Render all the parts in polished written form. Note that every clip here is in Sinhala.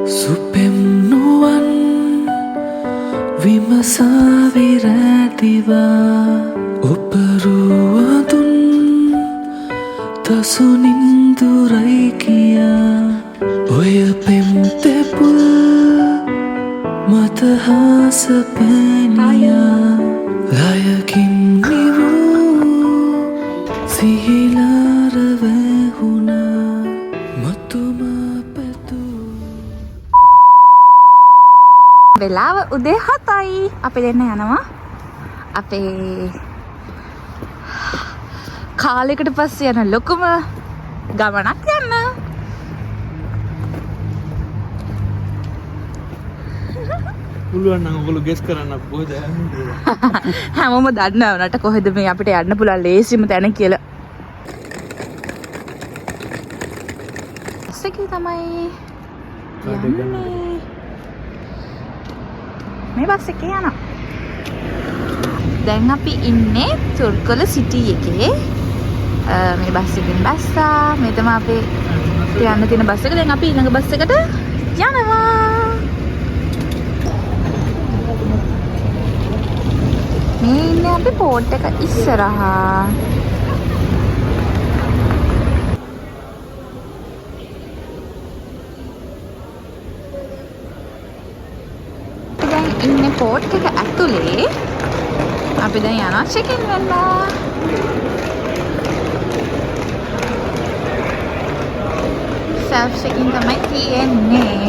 සුපෙම් නුවන් විමසාවිරැතිවා උපරුවදුන් තසුනින්දුරයි කියා ඔය පෙම් තෙපුල් මතහාස පැනියා ලයකින් නිවූ සිහිලාර වැහුණා මතුම පැතුූ වෙලාව උදේ 7යි. අපි දෙන්න යනවා අපේ කාලයකට පස්සේ යන ලොකුම ගමනක් යන්න. පුළුවන් නම් ඔයගොල්ලෝ ගෙස් කරන්න කොහෙද යන්නේ කියලා. හැමෝම දන්නවනට කොහෙද මේ අපිට යන්න පුළුවන් ලේසිම තැන කියලා. ඇස්සකේ තමයි යන්නේ. මේ බස් එකේ යනවා. දැන් අපි ඉන්නේ තුර්කොල සිටි එකේ. මේ බස් එකෙන් බස්සා. මේ තමයි අපේ යන්න තියෙන බස් එක. දැන් අපි ඊළඟ බස් එකට යනවා. මේ ඉන්නේ අපි පෝට් එක ඉස්සරහා. ඉන්නේ පෝට් එක ඇතුලේ. අපි දැන් යනවා චෙක් ඉන් වෙන්න. self check in තමයි තියෙන්නේ.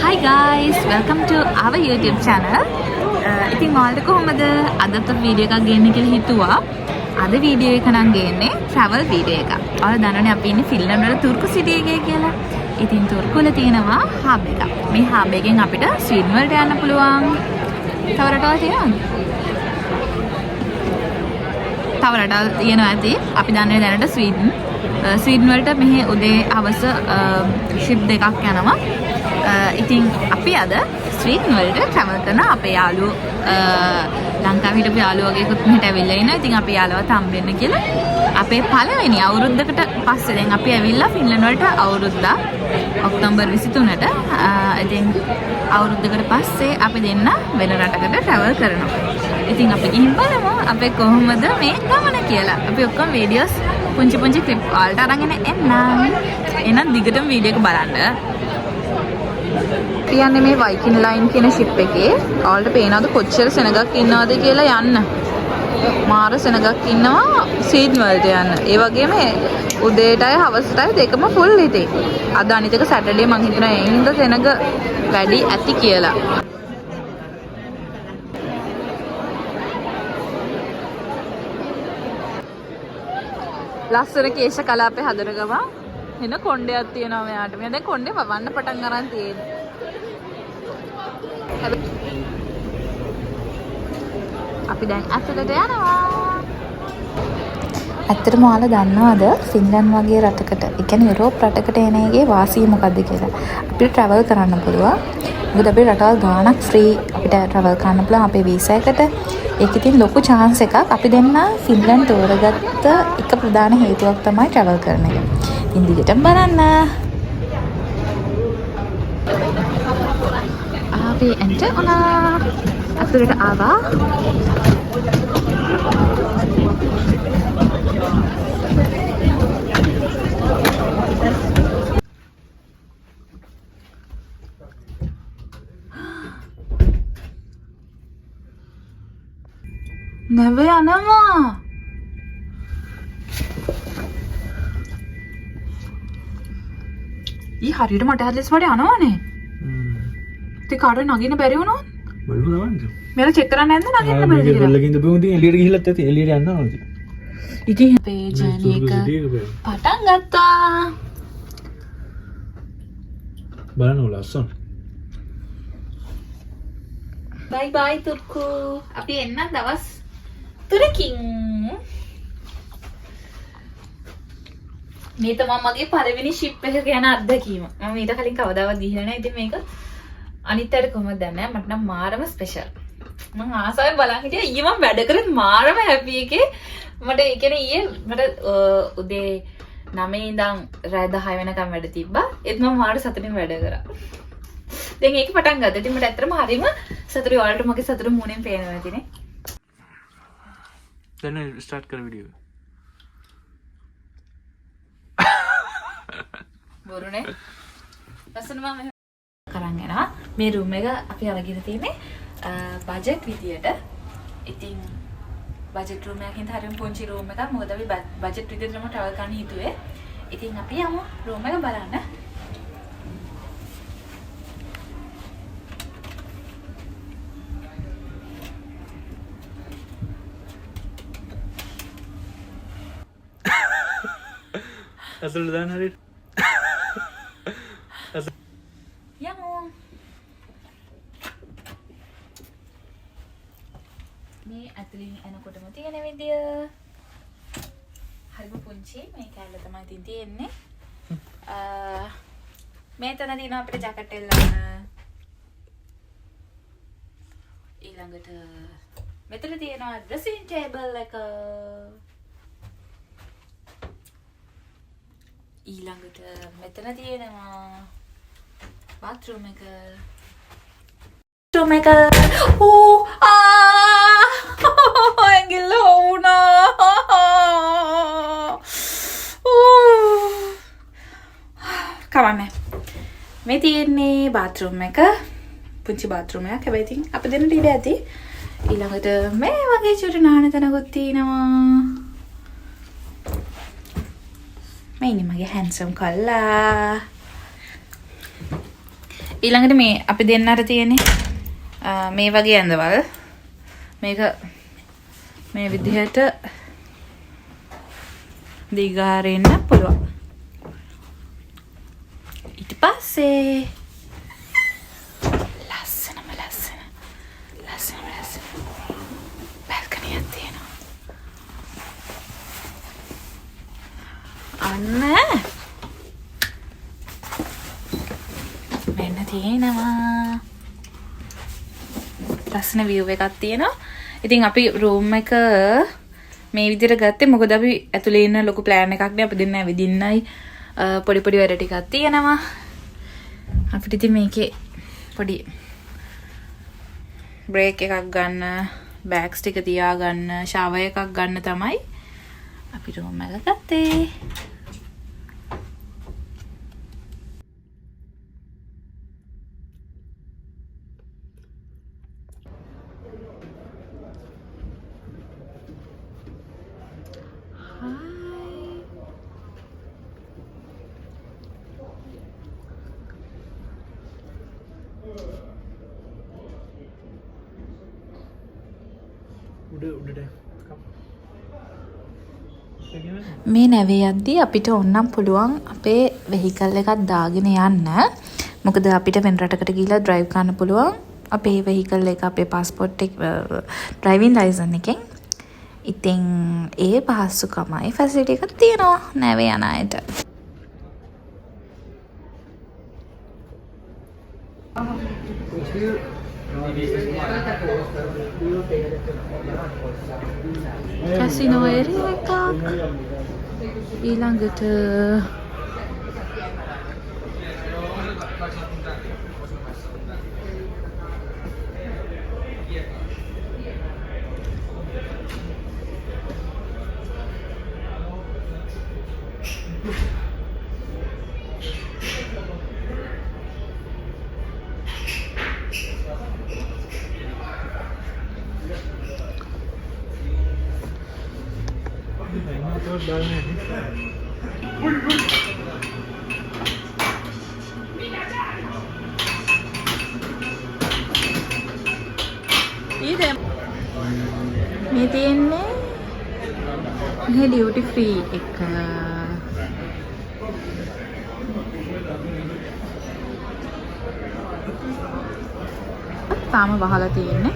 Hi guys, welcome to our YouTube channel. ඉතින් ඔයාලට කොහොමද අදත් වීඩියෝ එකක් ගේන්න කියලා හිතුවා. අද වීඩියෝ එක නම් ගේන්නේ travel වීඩියෝ එකක්. ඔයාලා දන්නවනේ අපි ඉන්නේ ෆින්ලන්ඩ් වල තුර්කු සිටි එකේ කියලා. ඉතින් තුර්කු වල තියෙනවා හබ් එකක්. මේ හබ් එකෙන් අපිට ස්වීඩන් වලට යන්න පුළුවන්. තව රටවල් තියෙනවද? තව රටවල් තියෙනවා ඇති. අපි දන්නේ දැනට ස්වීඩන්. ස්වීඩන් වලට මෙහි උදේ හවස ෂිප් දෙකක් යනවා. ඉතින් අපි අද ස්වීඩන් වලට travel කරන අපේ යාළුවෝ ලංකාවේ හිටපු යාළුවෝ වගේකුත් මෙහෙට ඇවිල්ලා ඉනවා. ඉතින් අපි යාළුවත් හම්බෙන්න කියලා අපේ පළවෙනි අවුරුද්දකට පස්සේ දැන් අපි ඇවිල්ලා ෆින්ලන්ඩ් වලට අවුරුද්දා ඔක්තෝබර් 23ට. ඉතින් අවුරුද්දකට පස්සේ අපි දෙන්න වෙන රටකට travel කරනවා. ඉතින් අපි ගිහින් බලමු අපේ කොහොමද මේ ගමන කියලා. අපි ඔක්කොම වීඩියෝස් පුංචි පුංචි ක්ලිප් වලට අරගෙන එන්නම්. එහෙනම් දිගටම වීඩියෝ එක බලන්න. කියන්නේ මේ වයිකින් ලයින් කියන ෂිප් එකේ ඔයාලට පේනවද කොච්චර සෙනගක් ඉන්නවද කියලා යන්න. මාර සෙනගක් ඉන්නවා ස්වීඩන් වලට යන්න. ඒ වගේම උදේටයි හවසටයි දෙකම ෆුල් ඉතින්. අද අනිත් එක සැටර්ඩේ මං හිතනවා ඒ හින්දා සෙනග වැඩි ඇති කියලා. ලස්සන කේශ කලාපේ හදන ගම එන කොණ්ඩයක් තියෙනවා මෙයාට. මෙයා දැන් කොණ්ඩේ වවන්න පටන් අරන් තියෙන්නේ. අපි දැන් ඇතුළට යනවා. ඇත්තටම ඔයාලා දන්නවද ෆින්ලන්ඩ් වගේ රටකට, ඒ කියන්නේ යුරෝප් රටකට එන එකේ වාසිය මොකද්ද කියලා? අපිට travel කරන්න පුළුවන්. මොකද අපේ රටවල් ගාණක් ෆ්‍රී අපිට travel කරන්න පුළුවන් අපේ වීසා එකට. ඒක ඉතින් ලොකු chance එකක්. අපි දෙන්න ෆින්ලන්ඩ් තෝරගත්ත එක ප්‍රධාන හේතුවක් තමයි travel කරන එක. ඉතින් දිගටම බලන්න. අපි enter වුණා. අතුරට ආවා. නැව යනවා. ඊ හරියට මට ඇටලිස් වලට යනවනේ. ඉතින් කාටද නගින්න බැරි වුණොත්? බලමු නවන්න. මෙල චෙක් කරන්න නැද්ද නගින්න බැරිද කියලා? බෙල්ලකින් දුවමු ඉතින් එළියට ගිහිල්ලත් ඇති. එළියට යන්න ඕනද? ඉතින් අපේ ජර්නි එක පටන් ගත්තා. බලන්න ලස්සන. බයි බයි තුර්කු. අපි එන්න දවස් 3කින්. මේ තමයි මගේ පළවෙනි ෂිප් එකක යන අත්දැකීම. මම ඊට කලින් කවදාවත් ගිහිල්ලා නැහැ. ඉතින් මේක අනිත් අයට කොහොමද දන්නේ නැහැ. මට නම් මාරම ස්පෙෂල්. මම ආසාවෙන් බලන් හිටියා. ඊයේ මම වැඩ කරත් මාරම හැපි එකේ. මට ඒ කියන්නේ ඊයේ මට උදේ 9 ඉඳන් රාත්‍රී 10 වෙනකම් වැඩ තිබ්බා. ඒත් මම මාර සතුටින් වැඩ කරා. දැන් ඒක පටන් ගත්තා. ඉතින් මට ඇත්තටම හරිම සතුටුයි. ඔයාලට මගේ සතුට මූණෙන් පේනවා ඇතිනේ. දැන් ස්ටාර්ට් කර වීඩියෝ. බොරුනේ. ලස්සන මම කරන් යනවා. මේ රූම් එක අපි අරගෙන තියෙන්නේ බජට් විදියට. ඉතින් බජට් රූම් එකකින් හරියම පොන්චි රූම් එකක්. මොකද අපි බජට් විදියටම ට්‍රැවල් කරන්න හිතුවේ. ඉතින් අපි යමු රූම් එක බලන්න. අසල දාන්න හරියට. යමු. මේ ඇතුලින් එනකොටම තියෙන විදිය. හරිම පුංචි මේ කැලේ තමයි ඉතින් තියෙන්නේ. මෙතන තියෙනවා අපිට ජැකට් එල්ලන්න. ඊළඟට මෙතන තියෙනවා ඩ්‍රෙසින් ටේබල් එක. ඊළඟට මෙතන තියෙනවා bathroom එක. bathroom එක. ඕ ඇඟිල්ල වුණා. කවන්නේ. මේ තියෙන්නේ bathroom එක. පුංචි bathroom එකක්. හැබැයි ඉතින් අපි දෙන්නට ඉඩ ඇති. ඊළඟට මේ වගේ චුටි නාන තැනකුත් තියෙනවා. මේ ඉන්නේ මගේ හැන්සම් කල්ලා. ඊළඟට මේ අපි දෙන්නට තියෙන්නේ මේ වගේ ඇඳවල්. මේක මේ විදිහට දිගාරෙන්න පුළුවන්. ඊට පස්සේ ලස්සන බල්කනි එකක් තියෙනවා. අන්න මෙන්න තියෙනවා. ලස්සන view එකක් තියෙනවා. ඉතින් අපි room එක මේ විදිහට ගත්තේ මොකද අපි ඇතුලේ ඉන්න ලොකු plan එකක් නේ. අපි දෙන්න ඇවිදින්නයි පොඩි පොඩි වැඩ ටිකක් තියෙනවා. අපිට ඉතින් මේකේ පොඩි break එකක් ගන්න, bags ටික තියාගන්න, shower එකක් ගන්න තමයි අපි room එක ගත්තේ. මේ නැවේ යද්දී අපිට ඕනනම් පුළුවන් අපේ වෙහිකල් එකක් දාගෙන යන්න. මොකද අපිට වෙන රටකට ගිහිල්ලා drive කරන්න පුළුවන් අපේ වෙහිකල් එක අපේ passport එක driving license එකෙන්. ඉතින් ඒ පහසුකමයි facility එකක් තියෙනවා නැවේ යන අයට. කැසිනෝ ඒරියා එකක්. ඊළඟට මේ තියෙන්නේ මේ ඩියුටි ෆ්‍රී එක. තාම වහලා තියෙන්නේ.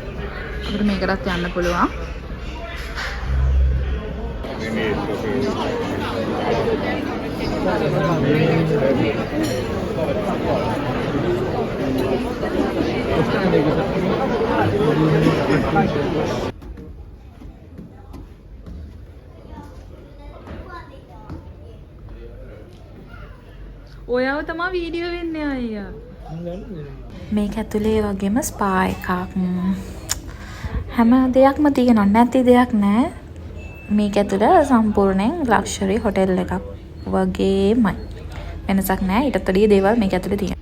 අපිට මේකටත් යන්න පුළුවන්. ඔයාව තමයි වීඩියෝ වෙන්නේ අයියා. මේක ඇතුලේ වගේම ස්පා එකක් හැම දෙයක්ම තියෙනවා නැති දෙයක් නැහැ. මේක ඇතුළ සම්පූර්ණයෙන් ලක්ෂරි හොටෙල් එකක් වගේමයි. වෙනසක් නැහැ. ඊටත් වැඩිය දේවල් මේක ඇතුලේ තියෙනවා.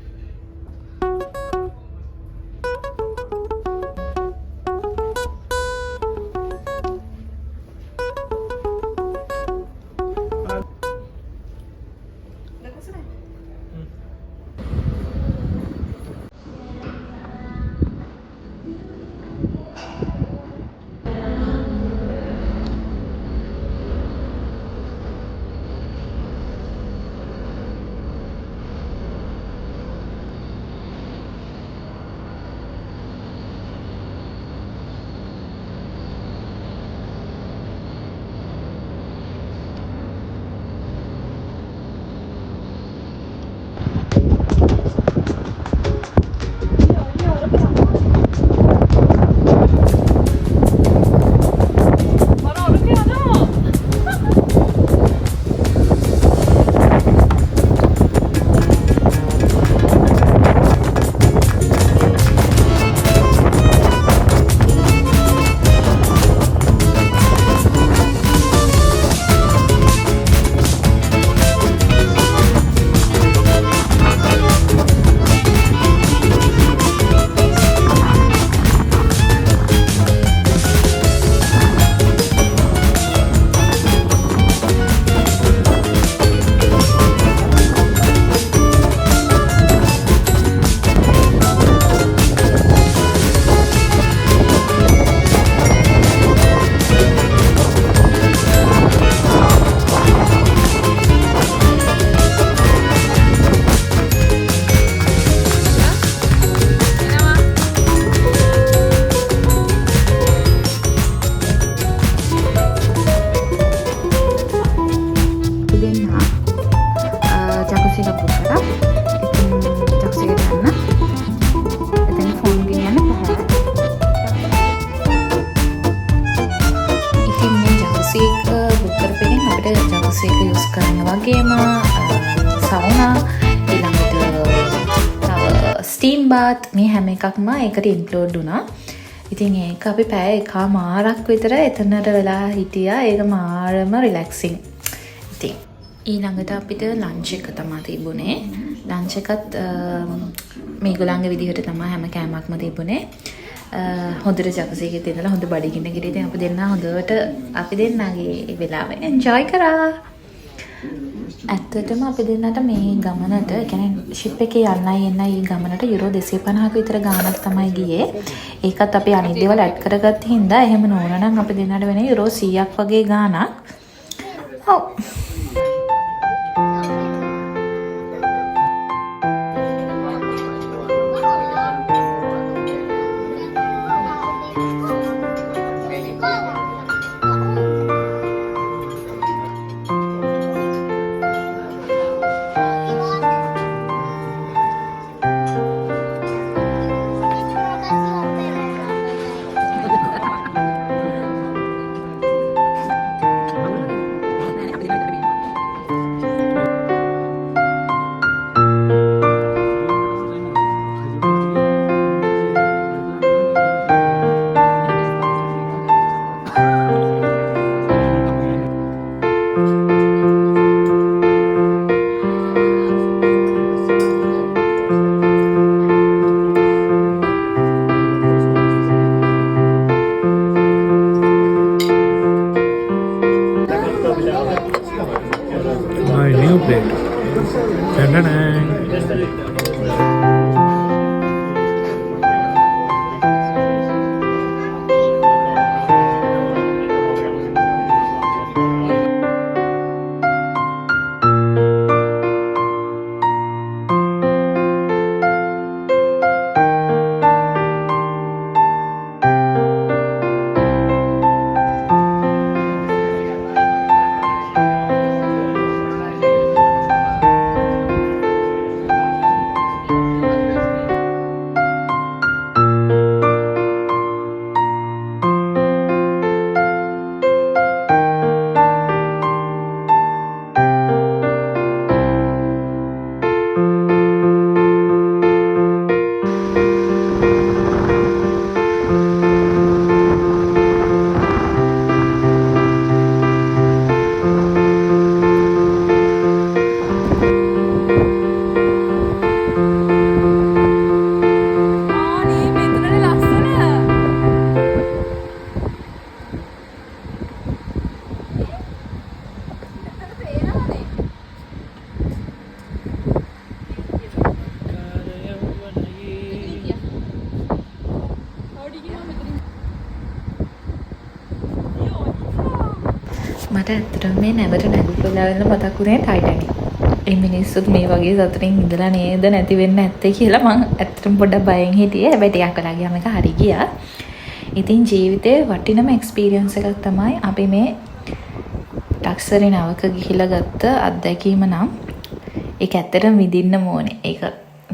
ස්ටීම් බාත් මේ හැම එකක්ම ඒකට ඉන්ක්ලූඩ් වුණා. ඉතින් ඒක අපි පැය එකමාරක් විතර එතනට වෙලා හිටියා. ඒක මාරම රිලැක්සින්. ඉතින් ඊළඟට අපිට ලන්ච් එක තමයි තිබුණේ. ලන්ච් එකත් මේගොල්ලන්ගේ විදිහට තමයි හැම කෑමක්ම තිබුණේ. හොඳට ජකුසි එකේ ඉඳලා හොඳ බඩගින්න ගිහින් ඉතින් අපි දෙන්නා හොඳට අපි දෙන්නාගේ වෙලාව එන්ජොයි කරා. ඇත්තටම අපි දෙන්නට මේ ගමනට කියන්නේ ෂිප් එකේ යන්නයි එන්නයි ගමනට යුරෝ 250ක විතර ගාණක් තමයි ගියේ. ඒකත් අපි අනිත් දේවල් ඇඩ් කරගත්ත හින්දා එහෙම නෝනනම් අපි දෙන්නට වෙන්නේ යුරෝ 100ක් වගේ ගාණක්. ඔව්. මට ඇත්තටම මේ නැවට නැගපු වෙලාවෙන්න මතක් වුණේ ටයිටැනික්. ඒ මිනිස්සුත් මේ වගේ සතුටින් ඉඳලා නේද නැති වෙන්න ඇත්තේ කියලා මං ඇත්තටම පොඩ්ඩක් බයෙන් හිටියේ. හැබැයි ටිකක් වෙලා ගියාම එක හරි ගියා. ඉතින් ජීවිතේ වටිනම එක්ස්පීරියන්ස් එකක් තමයි අපි මේ ටක්සරේ නවක ගිහිලා ගත්ත අත්දැකීම නම් ඒක ඇත්තටම විඳින්න ඕනේ. ඒක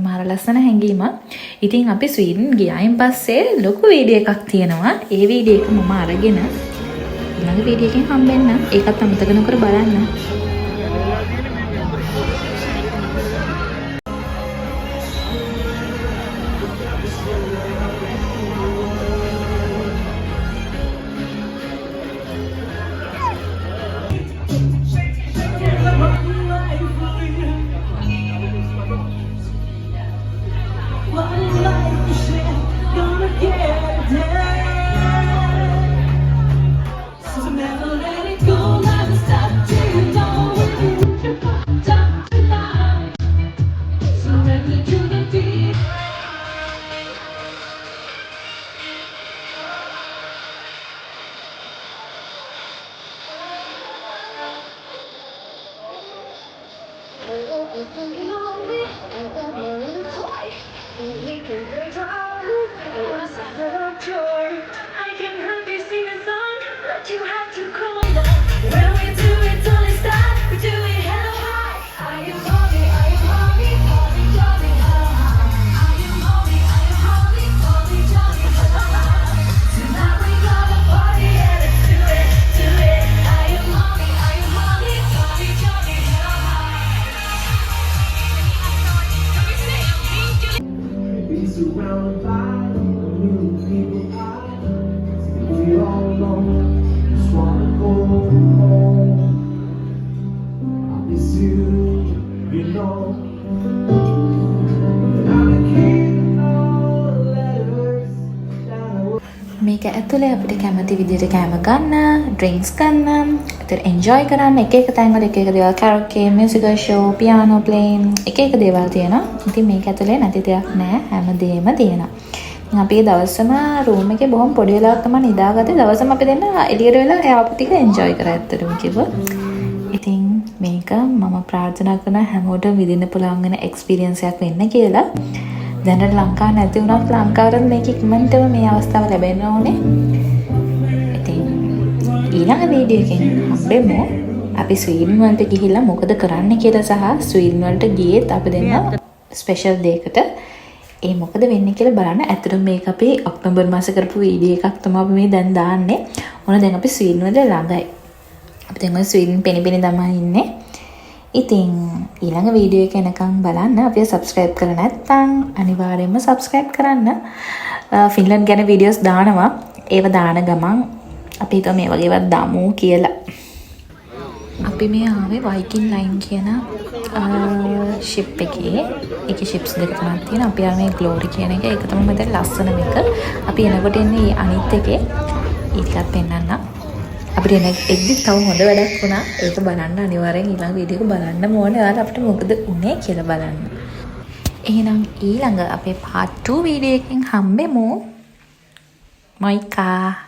මාර ලස්සන හැඟීමක්. ඉතින් අපි ස්වීඩන් ගියායින් පස්සේ ලොකු වීඩියෝ එකක් තියෙනවා. ඒ වීඩියෝ එක මම අරගෙන ඊළඟ වීඩියෝ එකෙන් හම්බෙන්න. ඒකත් අමතක නොකර බලන්න. මේක ඇතුලේ අපිට කැමති විදිහට කෑම ගන්න, ඩ්‍රින්ක්ස් ගන්න, ඒතර එන්ජොයි කරන්න එක එක තැන්වල එක එක දේවල් කැරෝකේ, මියුසිකල් ෂෝ, පියානෝ ප්ලේයින් එක එක දේවල් තියෙනවා. ඉතින් මේක ඇතුලේ නැති දෙයක් නෑ, හැමදේම තියෙනවා. ඉතින් අපි දවසම රූම් එකේ බොහොම පොඩි වෙලාවක් තමයි නිදාගත්තේ. දවසම අපි දෙන්න එළියට වෙලා එයාපු ටික එන්ජොයි කරා ඇත්තටම කිව්වොත්. ඉතින් මේක මම ප්‍රාර්ථනා කරන හැමෝටම විඳින්න පුළුවන් වෙන එක්ස්පීරියන්ස් එකක් වෙන්න කියලා. දැනට ලංකාව නැති වුණත් ලංකාවට මේක ඉක්මනටම මේ අවස්ථාව ලැබෙන්න ඕනේ. ඉතින් ඊළඟ වීඩියෝ එකෙන් හම්බෙමු. අපි ස්වීඩන් වලට ගිහිල්ලා මොකද කරන්න කියලා සහ ස්වීඩන් වලට ගියේත් අපි දෙන්න ස්පෙෂල් දෙයකට ඒ මොකද වෙන්නේ කියලා බලන්න. ඇත්තටම මේක අපි ඔක්තෝබර් මාසේ කරපු වීඩියෝ එකක් තමයි අපි මේ දැන් දාන්නේ. ඕන දැන් අපි ස්වීඩන් වල ළඟයි. අපි දැන් ස්වීඩන් පෙනිපෙනි තමයි ඉන්නේ. ඉතින් ඊළඟ වීඩියෝ එක එනකම් බලන්න. අපිව සබ්ස්ක්‍රයිබ් කරලා නැත්නම් අනිවාර්යයෙන්ම සබ්ස්ක්‍රයිබ් කරන්න. ෆින්ලන්ඩ් ගැන වීඩියෝස් දානවා. ඒව දාන ගමන් අපි හිතුවා මේ වගේවත් දාමු කියලා. අපි මේ ආවේ වයිකින් ලයින් කියන ෂිප් එකේ. ඒකේ ෂිප්ස් දෙක තුනක් තියෙනවා. අපි ආවේ ග්ලෝරි කියන එක. ඒක තමයි මට ලස්සන එක. අපි එනකොට එන්නේ අනිත් එකේ. ඊටත් පෙන්නන්න. අපිට එක්දි තව හොඳ වැඩක් වුණා. ඒක බලන්න අනිවාර්යෙන් ඊළඟ වීඩියෝ එක බලන්න ඕනේ. ඔයාලා අපිට මොකද උනේ කියලා බලන්න. එහෙනම් ඊළඟ අපේ part 2 වීඩියෝ එකෙන් හම්බෙමු. මොයිකා